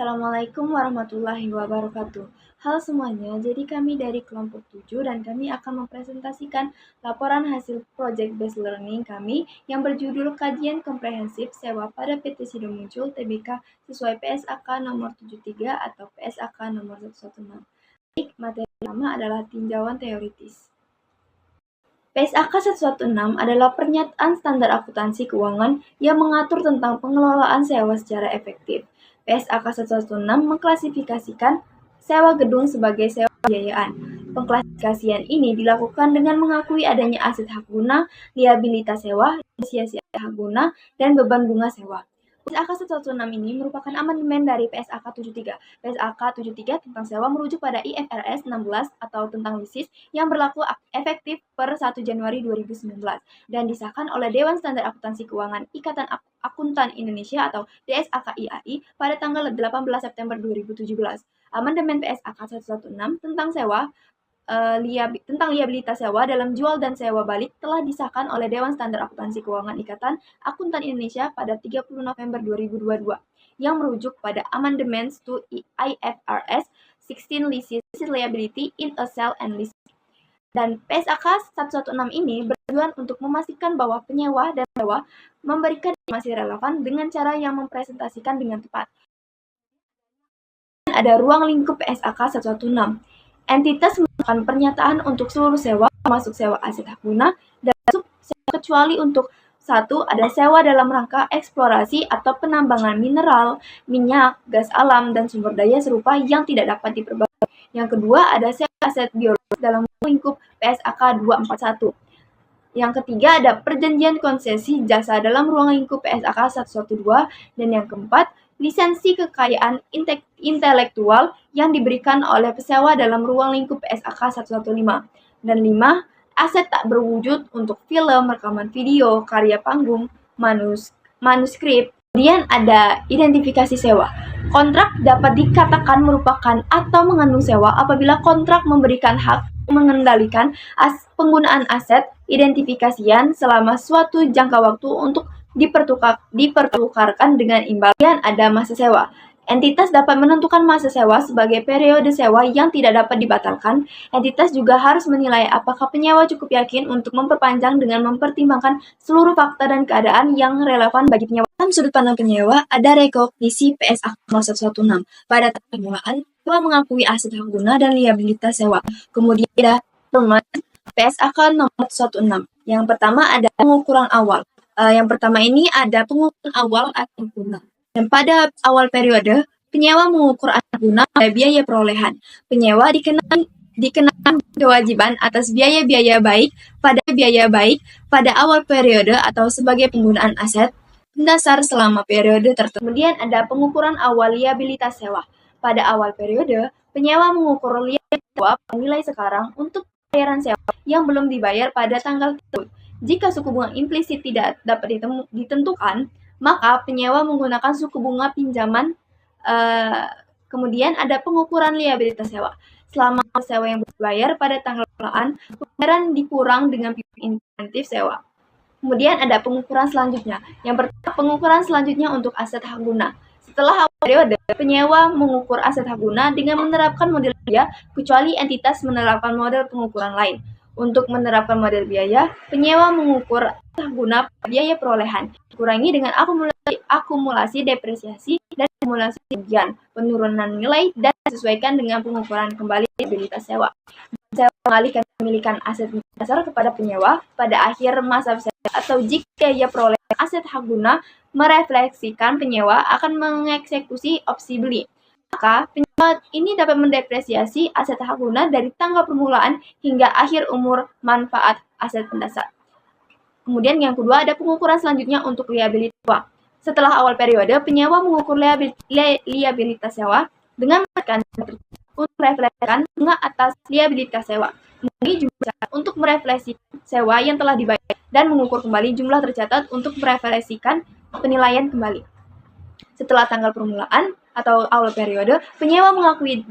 Assalamualaikum warahmatullahi wabarakatuh. Halo semuanya, jadi kami dari kelompok 7 dan kami akan mempresentasikan laporan hasil Project Based Learning kami yang berjudul Kajian Komprehensif Sewa pada PT Sido Muncul Tbk sesuai PSAK nomor 73 atau PSAK nomor 116. Materi pertama adalah tinjauan teoritis. PSAK 116 adalah pernyataan standar akuntansi keuangan yang mengatur tentang pengelolaan sewa secara efektif. PSAK 116 mengklasifikasikan sewa gedung sebagai sewa pembiayaan. Pengklasifikasian ini dilakukan dengan mengakui adanya aset hak guna, liabilitas sewa, depresiasi hak guna, dan beban bunga sewa. PSAK 116 ini merupakan amandemen dari PSAK 73. PSAK 73 tentang sewa merujuk pada IFRS 16 atau tentang leases yang berlaku efektif per 1 Januari 2019 dan disahkan oleh Dewan Standar Akuntansi Keuangan Ikatan Akuntan Indonesia atau DSAKIAI pada tanggal 18 September 2017. Amandemen PSAK 116 tentang sewa tentang liabilitas sewa dalam jual dan sewa balik telah disahkan oleh Dewan Standar Akuntansi Keuangan Ikatan Akuntan Indonesia pada 30 November 2022 yang merujuk pada Amendments to IFRS 16 Leases Liability in a Sale and Lease. Dan PSAK 116 ini bertujuan untuk memastikan bahwa penyewa dan sewa memberikan informasi relevan dengan cara yang mempresentasikan dengan tepat. Ada ruang lingkup PSAK 116. Entitas melakukan pernyataan untuk seluruh sewa, termasuk sewa aset hak guna, dan sewa kecuali untuk satu, ada sewa dalam rangka eksplorasi atau penambangan mineral, minyak, gas alam, dan sumber daya serupa yang tidak dapat diperbarui. Yang kedua, ada sewa aset biologis dalam lingkup PSAK 241. Yang ketiga, ada perjanjian konsesi jasa dalam ruang lingkup PSAK 112. Dan yang keempat, lisensi kekayaan intelektual yang diberikan oleh pesewa dalam ruang lingkup PSAK 115. Dan 5, aset tak berwujud untuk film, rekaman video, karya panggung, manuskrip. Kemudian ada identifikasi sewa. Kontrak dapat dikatakan merupakan atau mengandung sewa apabila kontrak memberikan hak mengendalikan penggunaan aset identifikasian selama suatu jangka waktu untuk dipertukarkan dengan imbal. Kemudian ada masa sewa. Entitas dapat menentukan masa sewa sebagai periode sewa yang tidak dapat dibatalkan. Entitas juga harus menilai apakah penyewa cukup yakin untuk memperpanjang dengan mempertimbangkan seluruh fakta dan keadaan yang relevan bagi penyewa. Dalam sudut pandang penyewa, ada rekognisi PSAK 116. Pada tahap permulaan, penyewa mengakui aset hak guna dan liabilitas sewa. Kemudian ada PSAK nomor 16. Yang pertama ada pengukuran awal. Yang pertama ini ada pengukuran awal aset guna. Dan pada awal periode, penyewa mengukur aset guna pada biaya perolehan. Penyewa dikenakan kewajiban atas biaya baik pada awal periode atau sebagai penggunaan aset dasar selama periode tertentu. Kemudian ada pengukuran awal liabilitas sewa. Pada awal periode, penyewa mengukur liabilitas sewa nilai sekarang untuk bayaran sewa yang belum dibayar pada tanggal tersebut. Jika suku bunga implisit tidak dapat ditentukan, maka penyewa menggunakan suku bunga pinjaman. Kemudian ada pengukuran liabilitas sewa. Selama sewa yang dibayar pada tanggal permulaan, pembayaran dikurang dengan insentif sewa. Kemudian ada pengukuran selanjutnya. Yang pertama, pengukuran selanjutnya untuk aset hak guna. Setelah awal periode, penyewa mengukur aset hak guna dengan menerapkan model biaya, kecuali entitas menerapkan model pengukuran lain. Untuk menerapkan model biaya, penyewa mengukur aset hak guna biaya perolehan, dikurangi dengan akumulasi depresiasi dan akumulasi kerugian, penurunan nilai, dan disesuaikan dengan pengukuran kembali liabilitas sewa. Sewa mengalihkan kepemilikan aset dasar kepada penyewa pada akhir masa sewa atau jika biaya perolehan aset hak guna merefleksikan penyewa akan mengeksekusi opsi beli. Maka, penyewa ini dapat mendepresiasi aset hak guna dari tanggal permulaan hingga akhir umur manfaat aset pendasar. Kemudian yang kedua ada pengukuran selanjutnya untuk liabilitas sewa. Setelah awal periode, penyewa mengukur liabilitas sewa dengan menekan untuk merefleksikan bunga atas liabilitas sewa. Kemudian juga untuk merefleksikan sewa yang telah dibayar dan mengukur kembali jumlah tercatat untuk merefleksikan penilaian kembali. Setelah tanggal permulaan atau awal periode, penyewa mengakui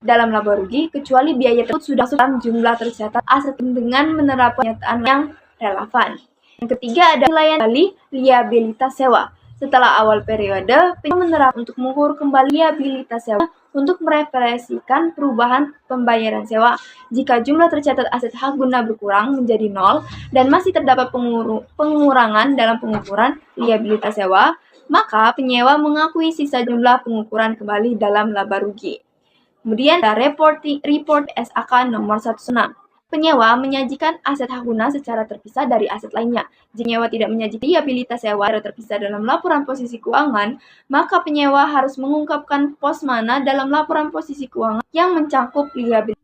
dalam laba rugi kecuali biaya tersebut sudah dalam jumlah tercatat aset dengan menerapkan pernyataan yang relevan. Yang ketiga ada penilaian kembali liabilitas sewa. Setelah awal periode, penyewa menerapkan untuk mengukur kembali liabilitas sewa untuk mereferensikan perubahan pembayaran sewa. Jika jumlah tercatat aset hak guna berkurang menjadi nol dan masih terdapat pengurangan dalam pengukuran liabilitas sewa, maka penyewa mengakui sisa jumlah pengukuran kembali dalam laba rugi. Kemudian ada report SAK nomor 16. Penyewa menyajikan aset hak guna secara terpisah dari aset lainnya. Jika penyewa tidak menyajikan liabilitas sewa secara terpisah dalam laporan posisi keuangan, maka penyewa harus mengungkapkan pos mana dalam laporan posisi keuangan yang mencakup liabilitas.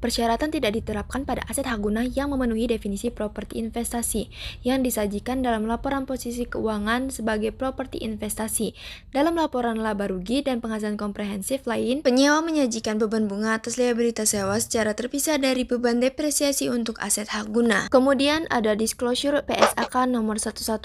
Persyaratan tidak diterapkan pada aset hak guna yang memenuhi definisi properti investasi yang disajikan dalam laporan posisi keuangan sebagai properti investasi. Dalam laporan laba rugi dan penghasilan komprehensif lain, penyewa menyajikan beban bunga atas liabilitas sewa secara terpisah dari beban depresiasi untuk aset hak guna. Kemudian ada disclosure PSAK nomor 116.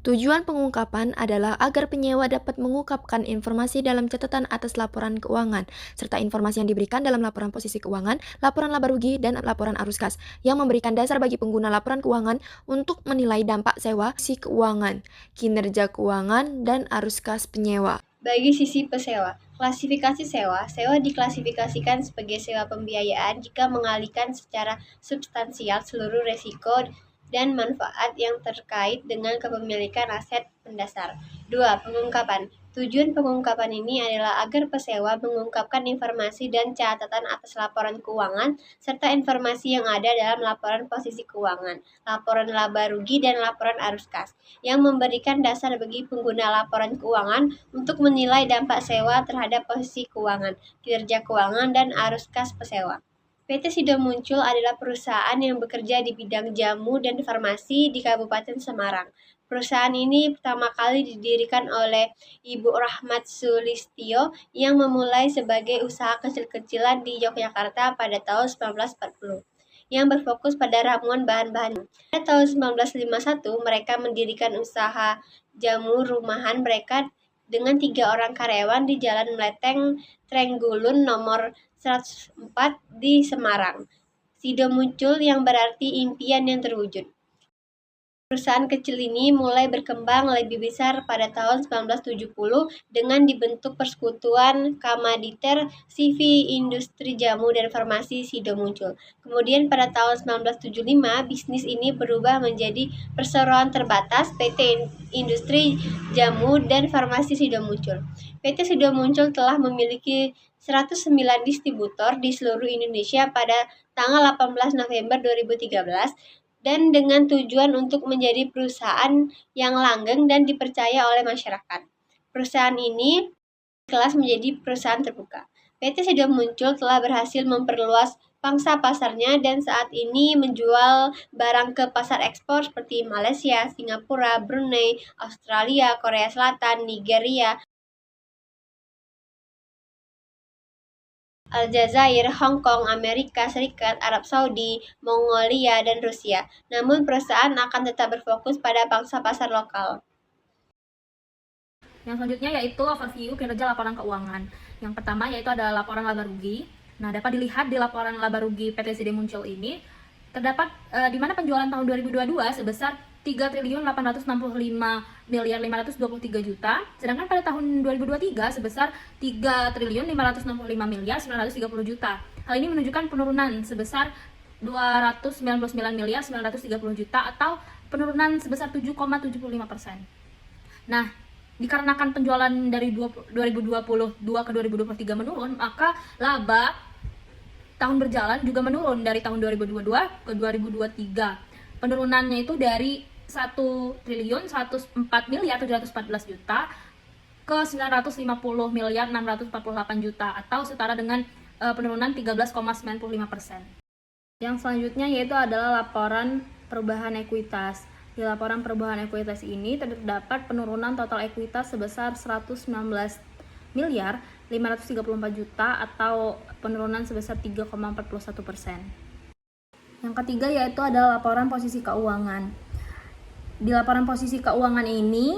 Tujuan pengungkapan adalah agar penyewa dapat mengungkapkan informasi dalam catatan atas laporan keuangan, serta informasi yang diberikan dalam laporan posisi keuangan, laporan laba rugi, dan laporan arus kas, yang memberikan dasar bagi pengguna laporan keuangan untuk menilai dampak sewa, sisi keuangan, kinerja keuangan, dan arus kas penyewa. Bagi sisi pesewa, klasifikasi sewa diklasifikasikan sebagai sewa pembiayaan jika mengalihkan secara substansial seluruh resiko dan manfaat yang terkait dengan kepemilikan aset pendasar. 2. Pengungkapan. Tujuan pengungkapan ini adalah agar pesewa mengungkapkan informasi dan catatan atas laporan keuangan serta informasi yang ada dalam laporan posisi keuangan, laporan laba rugi, dan laporan arus kas, yang memberikan dasar bagi pengguna laporan keuangan untuk menilai dampak sewa terhadap posisi keuangan, kinerja keuangan, dan arus kas pesewa. PT Sido Muncul adalah perusahaan yang bekerja di bidang jamu dan farmasi di Kabupaten Semarang. Perusahaan ini pertama kali didirikan oleh Ibu Rahmat Sulistyo yang memulai sebagai usaha kecil-kecilan di Yogyakarta pada tahun 1940 yang berfokus pada ramuan bahan-bahan. Pada tahun 1951, mereka mendirikan usaha jamu rumahan mereka dengan 3 orang karyawan di Jalan Mleteng, Trenggulun nomor 104 di Semarang. Sido Muncul yang berarti impian yang terwujud. Perusahaan kecil ini mulai berkembang lebih besar pada tahun 1970 dengan dibentuk Persekutuan Kamaditer CV Industri Jamu dan Farmasi Sido Muncul. Kemudian pada tahun 1975, bisnis ini berubah menjadi Perseroan Terbatas PT Industri Jamu dan Farmasi Sido Muncul. PT Sido Muncul telah memiliki 109 distributor di seluruh Indonesia pada tanggal 18 November 2013 dan dengan tujuan untuk menjadi perusahaan yang langgeng dan dipercaya oleh masyarakat. Perusahaan ini kelas menjadi perusahaan terbuka. PT Sido Muncul telah berhasil memperluas pangsa pasarnya dan saat ini menjual barang ke pasar ekspor seperti Malaysia, Singapura, Brunei, Australia, Korea Selatan, Nigeria, Aljazair, Hong Kong, Amerika Serikat, Arab Saudi, Mongolia, dan Rusia. Namun perusahaan akan tetap berfokus pada pangsa pasar lokal. Yang selanjutnya yaitu overview kinerja laporan keuangan. Yang pertama yaitu adalah laporan laba rugi. Nah, dapat dilihat di laporan laba rugi PT Sido Muncul ini terdapat di mana penjualan tahun 2022 sebesar 3.865.523.000.000, sedangkan pada tahun 2023 sebesar 3.565.930.000.000. Hal ini menunjukkan penurunan sebesar 299.930.000.000 atau penurunan sebesar 7,75%. Nah, dikarenakan penjualan dari 2022 ke 2023 menurun, maka laba tahun berjalan juga menurun dari tahun 2022 ke 2023. Penurunannya itu dari 1.104.714.000.000 ke 950.648.000.000 atau setara dengan penurunan 13,95%. Yang selanjutnya yaitu adalah laporan perubahan ekuitas. Di laporan perubahan ekuitas ini terdapat penurunan total ekuitas sebesar 119.534.000.000 atau penurunan sebesar 3,41%. Yang ketiga yaitu adalah laporan posisi keuangan. Di laporan posisi keuangan ini,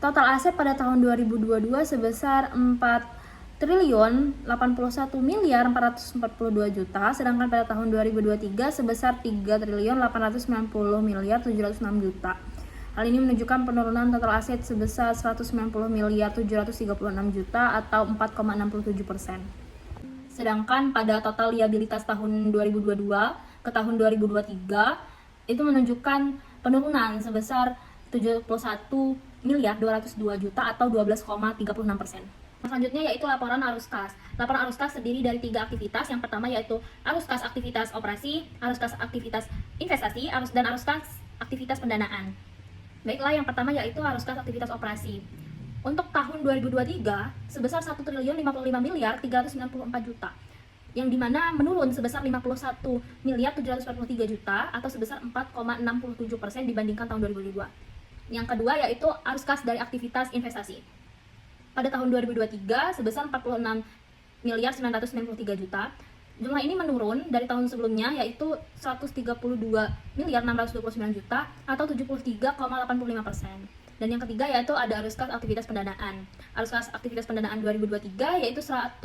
total aset pada tahun 2022 sebesar 4.081.442.000.000, sedangkan pada tahun 2023 sebesar 3.890.706.000.000. Hal ini menunjukkan penurunan total aset sebesar 190 miliar 736 juta atau 4,67%. Sedangkan pada total liabilitas tahun 2022 ke tahun 2023 itu menunjukkan penurunan sebesar 71 miliar 202 juta atau 12,36%. Selanjutnya yaitu laporan arus kas. Laporan arus kas terdiri dari 3 aktivitas. Yang pertama yaitu arus kas aktivitas operasi, arus kas aktivitas investasi, dan arus kas aktivitas pendanaan. Baiklah, yang pertama yaitu arus kas aktivitas operasi. Untuk tahun 2023 sebesar 1 triliun 55 miliar 394 juta. Yang dimana menurun sebesar 51 miliar 743 juta atau sebesar 4,67% dibandingkan tahun 2022. Yang kedua yaitu arus kas dari aktivitas investasi. Pada tahun 2023 sebesar 46 miliar 993 juta. Jumlah ini menurun dari tahun sebelumnya yaitu 132 miliar 629 juta atau 73,85%. Dan yang ketiga yaitu ada arus kas aktivitas pendanaan. Arus kas aktivitas pendanaan 2023 yaitu 1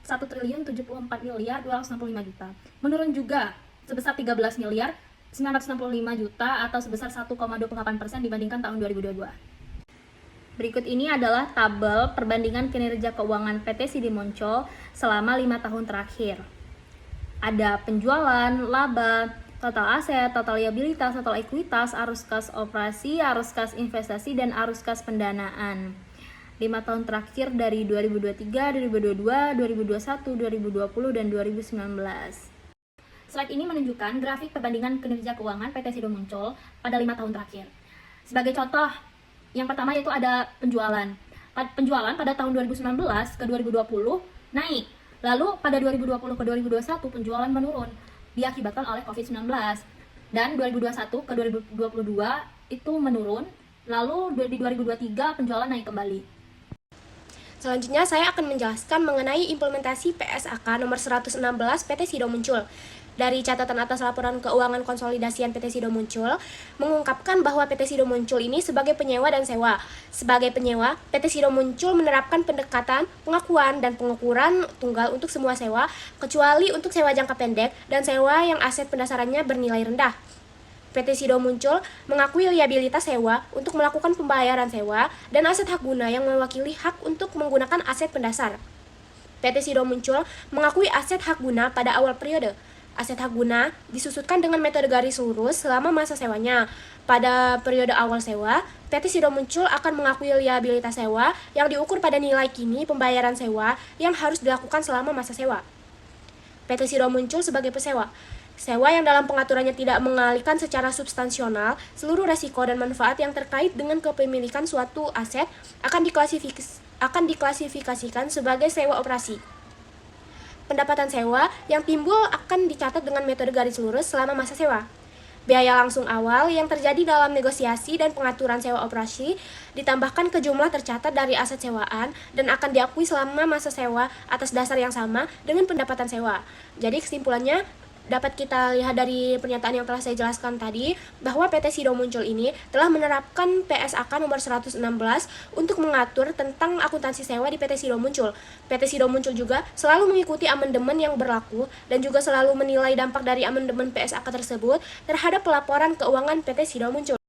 triliun 74 miliar 265 juta. Menurun juga sebesar 13 miliar 965 juta atau sebesar 1,28% dibandingkan tahun 2022. Berikut ini adalah tabel perbandingan kinerja keuangan PT Sido Muncul selama 5 tahun terakhir. Ada penjualan, laba, total aset, total liabilitas, total ekuitas, arus kas operasi, arus kas investasi, dan arus kas pendanaan. 5 tahun terakhir dari 2023, 2022, 2021, 2020, dan 2019. Slide ini menunjukkan grafik perbandingan kinerja keuangan PT Sido Muncul pada 5 tahun terakhir. Sebagai contoh, yang pertama yaitu ada penjualan. Penjualan pada tahun 2019 ke 2020 naik. Lalu pada 2020 ke 2021 penjualan menurun diakibatkan oleh COVID-19. Dan 2021 ke 2022 itu menurun. Lalu di 2023 penjualan naik kembali. Selanjutnya saya akan menjelaskan mengenai implementasi PSAK nomor 116 PT Sido Muncul. Dari catatan atas laporan keuangan konsolidasian PT Sido Muncul, mengungkapkan bahwa PT Sido Muncul ini sebagai penyewa dan sewa. Sebagai penyewa, PT Sido Muncul menerapkan pendekatan, pengakuan, dan pengukuran tunggal untuk semua sewa, kecuali untuk sewa jangka pendek dan sewa yang aset pendasarannya bernilai rendah. PT Sido Muncul mengakui liabilitas sewa untuk melakukan pembayaran sewa dan aset hak guna yang mewakili hak untuk menggunakan aset pendasar. PT Sido Muncul mengakui aset hak guna pada awal periode. Aset hak guna disusutkan dengan metode garis lurus selama masa sewanya. Pada periode awal sewa, PT Sido Muncul akan mengakui liabilitas sewa yang diukur pada nilai kini pembayaran sewa yang harus dilakukan selama masa sewa. PT Sido Muncul sebagai pesewa. Sewa yang dalam pengaturannya tidak mengalihkan secara substansional seluruh resiko dan manfaat yang terkait dengan kepemilikan suatu aset akan diklasifikasikan sebagai sewa operasi. Pendapatan sewa yang timbul akan dicatat dengan metode garis lurus selama masa sewa. Biaya langsung awal yang terjadi dalam negosiasi dan pengaturan sewa operasi ditambahkan ke jumlah tercatat dari aset sewaan dan akan diakui selama masa sewa atas dasar yang sama dengan pendapatan sewa. Jadi kesimpulannya, dapat kita lihat dari pernyataan yang telah saya jelaskan tadi bahwa PT Sido Muncul ini telah menerapkan PSAK nomor 116 untuk mengatur tentang akuntansi sewa di PT Sido Muncul. PT Sido Muncul juga selalu mengikuti amandemen yang berlaku dan juga selalu menilai dampak dari amandemen PSAK tersebut terhadap pelaporan keuangan PT Sido Muncul.